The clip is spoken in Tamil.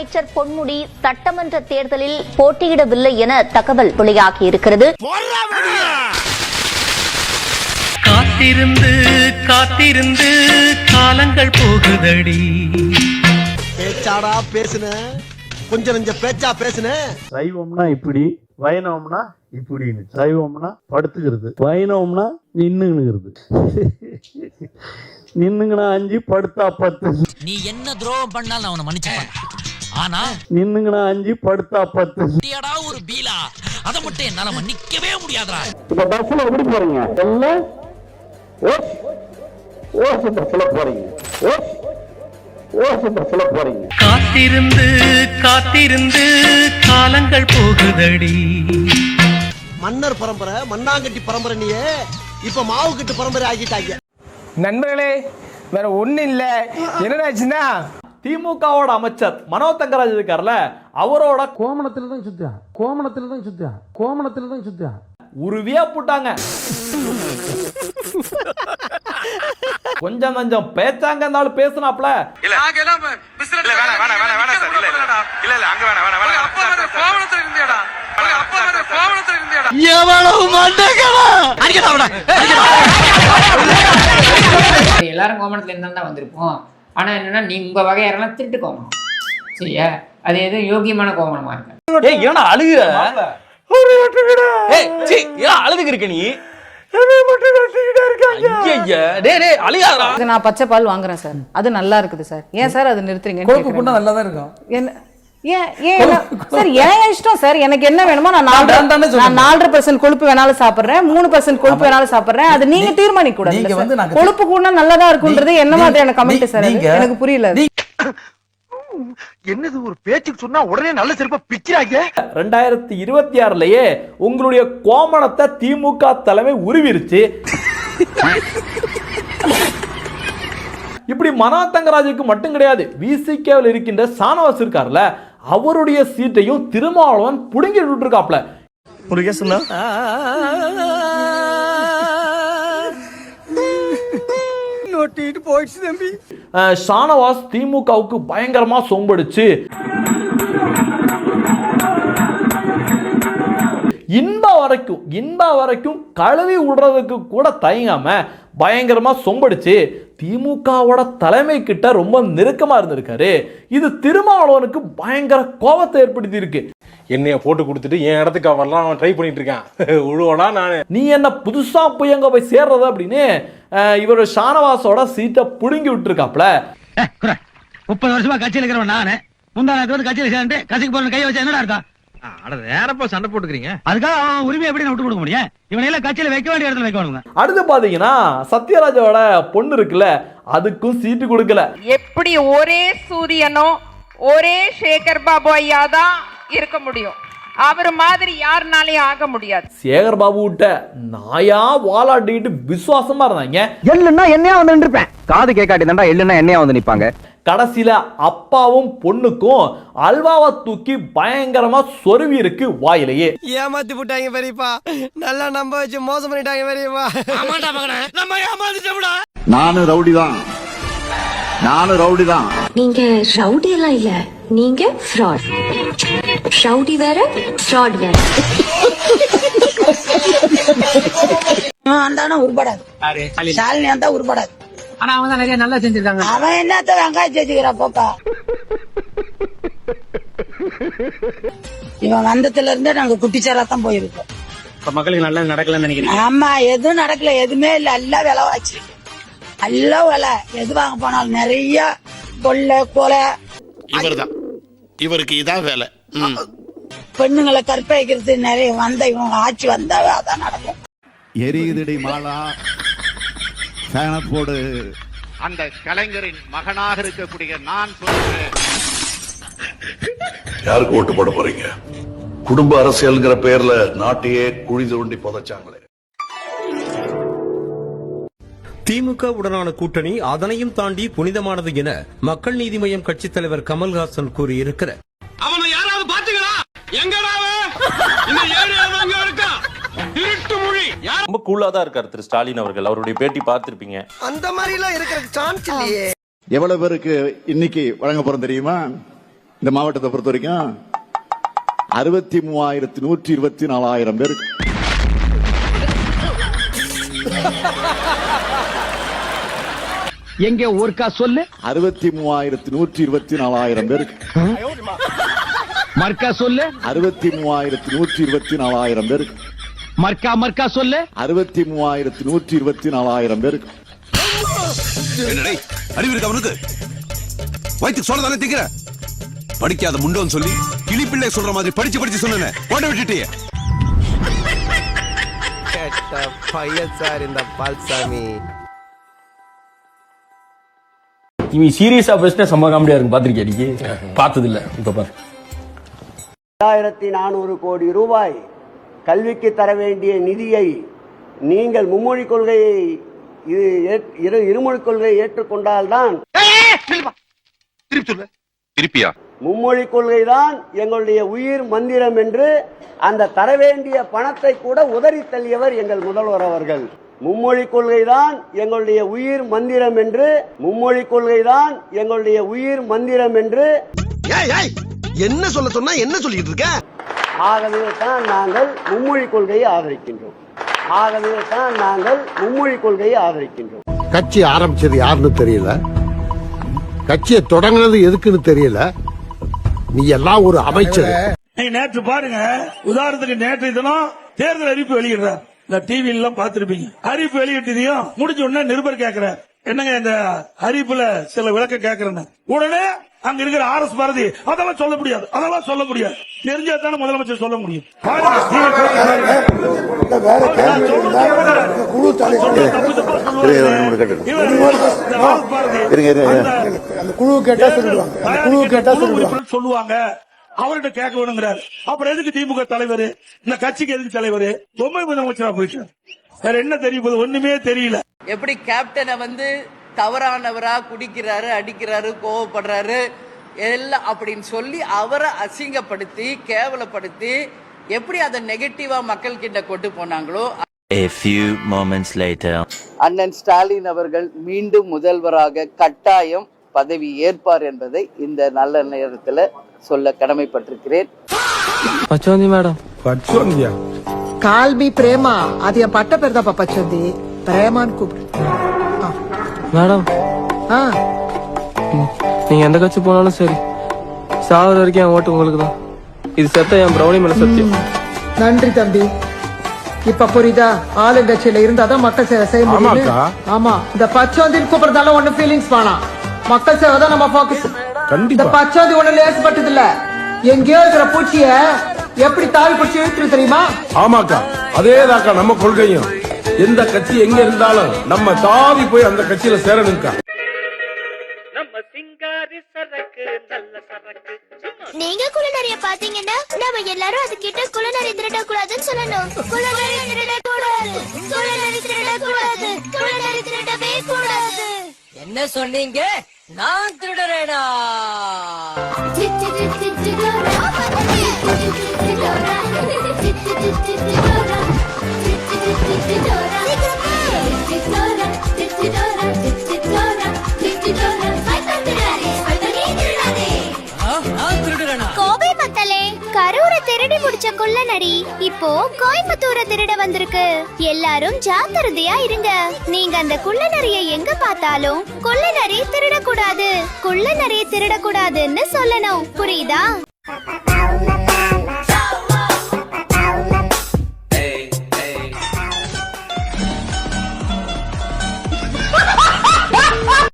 அமைச்சர் பொன்முடி சட்டமன்ற தேர்தலில் போட்டியிடவில்லை என தகவல் வெளியாகியிருக்கிறது. காத்திருந்து காத்திருந்து காலங்கள் போகுதடி. பேச்சாடா பேசுன, கொஞ்சம் நெஞ்ச பேச்சா பேசுன. சைவம்னா இப்படி, வைணவம்னா இப்படின்னு. சைவம்னா படுத்துக்கிறது, வைணவம்னா நின்னுங்கிறது. நின்னுங்கனா 5, படுத்தா 10. நீ என்ன துரோகம் பண்ணாலும் அவனை மன்னிச்சுப்பான். ஆனா நின்னுங்கனா 5, படுத்தா 10. ஏடா ஒரு பீலா, அத மட்டும் என்னால மன்னிக்கவே முடியாதுடா. இப்ப பஸ்ல எப்படி போறீங்க? எல்லாம் ஓசு பஸ்ல போறீங்க. ஓசு பஸ்ல போறீங்க. காத்திருந்து காத்திருந்து காலங்கள் போகுதடி. மன்னர் பரம்பரை, மண்ணாங்கட்டி பரம்பரை, நீயே இப்ப மாவு கட்டு பரம்பரை ஆகிட்டாங்க. நண்பர்களே, வேற ஒண்ணு இல்ல. என்னடாச்சுன்னா திமுகவோட அமைச்சர் மனோ தங்கராஜ் இருக்கார்ல, அவரோட கோமணத்துல தான் சுத்தியா உருவியா போட்டாங்க. கொஞ்சம் கொஞ்சம் பேச்சாங்க இருந்தாலும் பேசினாப்ல. எல்லாரும் கோமணத்துல இருந்தா வந்திருப்போம். ஆனா என்னன்னா, நீ உங்க வகையாரெல்லாம் திருட்டு கோமணம். சரியா? அது எதுவும் யோகியமான கோமணமா இருக்கு. நான் பச்சை பால் வாங்குறேன் சார், அது நல்லா இருக்குது சார். ஏன் சார் அது நிறுத்துறீங்க? நல்லாதான் இருக்கும். சார் என் இஷ்டம் சார். எனக்கு என்ன வேணுமோ நான் 4% கொழுப்பு வேணாலும் சாப்பிடுறேன், 3% கொழுப்பு வேணாலும் சாப்பிடுறேன். அது நீங்க தீர்மானிக்க கூடாது. கொழுப்பு கூட நல்லதா இருக்குன்றது என்ன மாதிரியான கமெண்ட் சார்? எனக்கு புரியல. என்னது ஒரு பேச்சுக்கு சொன்னா உடனே நல்ல சிறப்பா பிக்கிறாங்க. 2026லயே உங்களுடைய கோமணத்தை திமுக தலைமை உருவிருச்சு. இப்படி மனோ தங்கராஜுக்கு மட்டும் கிடையாது, விசிகேவில் இருக்கின்ற சானவாஸ் இருக்கார்ல, அவருடைய சீட்டையும் திருமாவளவன் புடுங்கி விட்டுருக்காப்ல. ஷானவாஸ் திமுகவுக்கு பயங்கரமா சொம்படிச்சு இன்ப வரைக்கும் கழுவி விடுறதுக்கு கூட தயங்காம பயங்கரமா சொம்படிச்சு திமுகவோட தலைமை கிட்ட ரொம்ப நெருக்கமா இருந்திருக்காரு. இது திருமாவளவனுக்கு பயங்கர கோபத்தை ஏற்படுத்தி இருக்கு. என்னைய போட்டு கொடுத்துட்டு என் இடத்துக்கு வரலாம் அவன் ட்ரை பண்ணிட்டு இருக்கான். உழுவனா நானு, நீ என்ன புதுசா போய் அங்க போய் சேர்றது அப்படின்னு இவரோட ஷானவாஸோட சீட்டை புடுங்கி விட்டுருக்காப்ல. 30 வருஷமா கட்சியில் இருக்கிறவன் நானு. முந்தானத்து கட்சியில் சேர்ந்து கட்சிக்கு போற கையை வச்சு என்னடா இருக்கா? நேரப்பா சண்டை போட்டுக்கிறீங்க. அதுக்காக அவன் உரிமை எப்படி விட்டு கொடுக்க முடியும்? இவனையெல்லாம் கட்சியில வைக்க வேண்டிய இடத்துல வைக்கணுங்க. அடுத்து பாத்தீங்கன்னா சத்யராஜோட பொண்ணு இருக்குல்ல, அதுக்கும் சீட்டு கொடுக்கல. எப்படி ஒரே சூரியனோ ஒரே சேகர் பாபு ஐயா தான் இருக்க முடியும், அவர் மாதிரி யாருனாலையும் ஆக முடியாது. சேகர் பாபு கிட்ட நாயா வாலாட்டிட்டு விசுவாசமா இருந்தாங்க. எள்ளுன்னா என்னையா வந்து நின்றுப்பேன், காது கேட்காட்டி தான்டா எள்ளுன்னா என்னையா வந்து நிப்பாங்க. கடைசியில அப்பாவும் பொண்ணுக்கும் அல்வாவை தூக்கி பயங்கரமா சொருவி இருக்கு வாயிலேயே. ஏமாத்தி போட்டாங்க பெரியப்பா, நல்லா நம்ப வச்சு மோசம் பண்ணிட்டாங்க பெரியப்பா. நானும் ரவுடி தான். நீங்க ரவுடி எல்லாம் இல்ல, நீங்க ஃப்ராட். ரவுடி வேற, ஃப்ராட் வேற. உருப்படாது. ஷாலினி அந்த உருப்படாது. ஆனா அவன் தான் நிறைய நல்லா செஞ்சிருக்காங்க. அவன் என்னத்த வெங்காயம் செஞ்சுக்கிறா போப்பா. இவன் வந்ததுல இருந்தே நாங்க குட்டிச்சாரா தான் போயிருக்கோம். மக்களுக்கு நல்லா நடக்கலன்னு நினைக்கிறேன். ஆமா, எதுவும் நடக்கல, எதுவுமே இல்ல. எல்லாம் விலை வாச்சு, எல்லாம் விலை. எது வாங்க போனாலும் நிறைய கொலை. இவர்தான், இவருக்கு இதான் வேலை. பெண்ணுங்களை கற்பழிக்கிறது நிறைய வந்த இவங்க ஆட்சி வந்தாவே அதான் நடக்கும். எரியுதடி மாலா போடு. அந்த கலைஞரின் மகனாக இருக்கக்கூடிய நான் சொல்றேன். யாருக்கு ஓட்டு போட போறீங்க? குடும்ப அரசியல்ங்கிற பேர்ல நாட்டையே குழி தோண்டி புதைச்சாங்களே. திமுக உடனான கூட்டணி அதனையும் தாண்டி புனிதமானது என மக்கள் நீதி மய்யம் கட்சித் தலைவர் கமல்ஹாசன் கூறியிருக்கிறார். அவனை யாராவது பாத்தீங்களா? ரொம்ப கூலா தான் இருக்காரு திரு ஸ்டாலின் அவர்கள். அவருடைய பேட்டி பார்த்திருப்பீங்க. அந்த மாதிரி எல்லாம் இருக்கிற சான்ஸ் இல்லையே. எவ்வளவு பேருக்கு இன்னைக்கு வழங்க போறோம் தெரியுமா? இந்த மாவட்டத்தை பொறுத்த வரைக்கும் 63,124 பேருக்கு எங்க ஒருக்கா சொல்லு. 63,124 பேருக்கு மர்க்கா சொல்லு. 63,124 பேருக்கு மர்க்கா சொல்லு. 63,124 பேருக்கு. அறிவு இருக்கு அவனுக்கு? வயிற்றுக்கு சொல்ல தானே திக்கிற? படிக்காத முண்டோன்னு சொல்லி கிளிப்பிள்ளை சொல்ற மாதிரி படிச்சு சொன்னேன். ஓட விட்டுட்டியே. பையன் சார் இந்த பால்சாமி. இவன் சீரியஸா பேசினா செம்ம காமெடியா இருக்கு. பாத்திருக்கியா நீ? பார்த்தது இல்ல. இப்ப பாரு. 2400 கோடி ரூபாய் கல்விக்கு தர வேண்டிய நிதியை நீங்கள் மும்மொழி கொள்கையை இருமொழி கொள்கையை ஏற்றுக்கொண்டால்தான் மும்மொழி கொள்கை தான் எங்களுடைய உயிர் மந்திரம் என்று அந்த தர வேண்டிய பணத்தை கூட உதறி தள்ளியவர் எங்கள் முதல்வர் அவர்கள். மும்மொழி கொள்கை தான் எங்களுடைய உயிர் மந்திரம் என்று மும்மொழி கொள்கை தான் எங்களுடைய உயிர் மந்திரம் என்று என்ன சொல்ல சொன்னா என்ன சொல்லிட்டு இருக்க? ஆகவே தான் நாங்கள் மும்மொழி கொள்கையை ஆதரிக்கின்றோம். கட்சி ஆரம்பிச்சது யாருன்னு தெரியல, கட்சியை தொடங்கினது எதுக்குன்னு தெரியல. நீ எல்லாம் ஒரு அமைச்சர். நேற்று பாருங்க, உதாரணத்துக்கு நேற்று தினம் தேர்தல் அறிவிப்பு வெளியிடுறார். இந்த டிவி எல்லாம் பாத்துருப்பீங்க. அறிவிப்பு வெளியிட்டதையும் முடிஞ்ச உடனே நிருபர் கேட்கிறார், என்னங்க இந்த அறிவிப்புல சில விளக்க கேட்கிறேன்னு. உடனே அங்க இருக்கிற RS பாரதி அதெல்லாம் சொல்ல முடியாது, தெரிஞ்சா தானே முதலமைச்சர் சொல்ல முடியும். சொல்லுவாங்க, அவர்கிட்ட கேட்க வேணுங்கிறாரு. அப்புறம் எதுக்கு திமுக தலைவர், இந்த கட்சிக்கு எதுக்கு தலைவர், பொம்மை முதலமைச்சரா போயிட்டு வேற என்ன தெரியும்? ஒண்ணுமே தெரியல. எப்படி கேப்டனை தவறானவரா குடிக்கிறாரு, அடிக்கிறாரு, கோவப்படுறாரு எல்லாம் அப்படின்னு சொல்லி அவரை அசிங்கப்படுத்தி கேவலப்படுத்தி எப்படி அதை நெகட்டிவா மக்கள் கிட்ட கொண்டு போனாங்களோ. A few moments later. அண்ணன் ஸ்டாலின் அவர்கள் மீண்டும் முதல்வராக கட்டாயம் பதவி ஏற்பார் என்பதை இந்த நல்ல நேரத்தில் சொல்ல கடமைப்பட்டிருக்கிறேன். பச்சோந்தி மேடம். பச்சோந்தியா? கால்பி பிரேமா, அது என் பட்ட பேர் தான். பச்சோந்தி பிரேமான்னு கூப்பிடு மேடம். நீங்க எந்த கட்சி போனாலும் சரி, சாவர வரைக்கும் என் ஓட்டு உங்களுக்கு தான். இது செத்த என் பிரௌனி மேல சத்தியம். நன்றி தம்பி. இப்ப புரியுதா? ஆளுங்கட்சியில இருந்தாதான் மக்கள் சேவை செய்ய முடியும். ஆமா, இந்த பச்சோந்தின்னு கூப்பிடுறதால ஒண்ணு ஃபீலிங்ஸ் வேணாம். மக்கள் சேவை தான் நம்ம போக்கஸ். இந்த பச்சோந்தி ஒண்ணு லேசப்பட்டது இல்ல. எங்கேயோ இருக்கிற பூச்சிய எப்படி தாவி பிடிச்சி இழுத்துரு தெரியுமா? ஆமாக்கா, அதேதாக்கா நம்ம கொள்கையும். எந்த கட்சி எங்க இருந்தாலும் நம்ம தாவி போய் அந்த கட்சியில சேரணும்க்கா. நீங்க குள்ளநரிய பாத்தீங்கன்னா நம்ம எல்லாரும் அது கிட்ட குள்ளநரி திருடக்கூடாதுன்னு சொல்லணும். குள்ளநரி திருடவே கூடாது. என்ன சொன்னீங்க? நான் திருடுறேனா? கோவை மக்களே, கரூரை திருடி முடிச்ச குள்ளநரி இப்போ கோயம்புத்தூரை திருட வந்திருக்கு. எல்லாரும் ஜாக்கிரதையா இருங்க. நீங்க அந்த குள்ளநரியை எங்க பார்த்தாலும் குள்ளநரி திருடக்கூடாது, குள்ளநரி திருடக்கூடாதுன்னு சொல்லணும். புரியுதா?